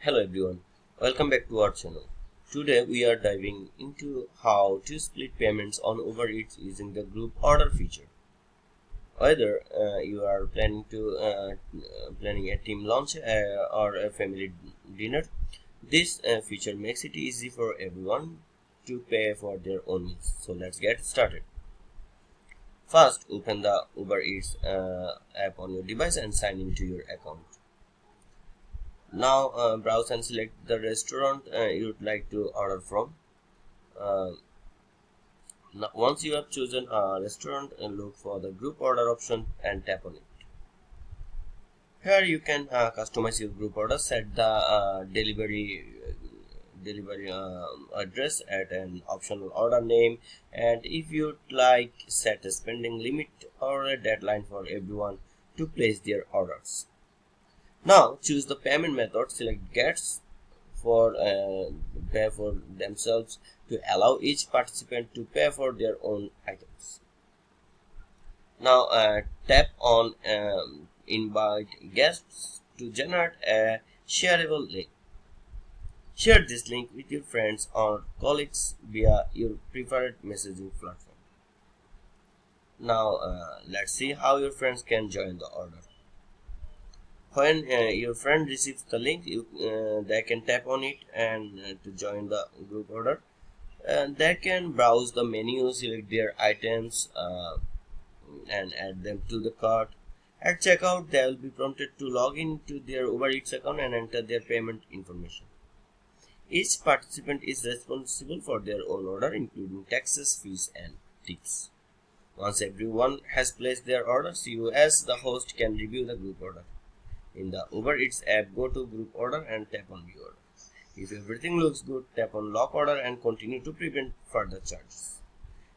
Hello everyone, welcome back to our channel. Today we are diving into how to split payments on Uber Eats using the group order feature. Whether you are planning a team lunch or a family dinner, this feature makes it easy for everyone to pay for their own meals. So let's get started. First, open the Uber Eats app on your device and sign into your account. Now browse and select the restaurant you'd like to order from. Uh, Now, once you have chosen a restaurant, look for the group order option and tap on it. Here you can customize your group order, set the delivery address at an optional order name, and if you'd like, set a spending limit or a deadline for everyone to place their orders. Now choose the payment method, select Gets for pay for themselves to allow each participant to pay for their own items. Now tap on invite guests to generate a shareable link. Share this link with your friends or colleagues via your preferred messaging platform. Now let's see how your friends can join the order. When your friend receives the link, they can tap on it and to join the group order. They can browse the menu, select their items, and add them to the cart. At checkout, they will be prompted to log in to their Uber Eats account and enter their payment information. Each participant is responsible for their own order, including taxes, fees, and tips. Once everyone has placed their orders, you as the host can review the group order. In the Uber Eats app, go to Group Order and tap on View Order. If everything looks good, tap on Lock Order and continue to prevent further charges.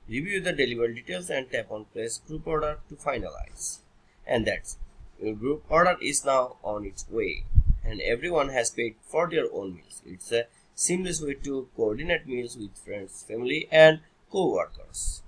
Review the delivery details and tap on Place Group Order to finalize. And that's it. Your group order is now on its way, and everyone has paid for their own meals. It's a seamless way to coordinate meals with friends, family, and co-workers.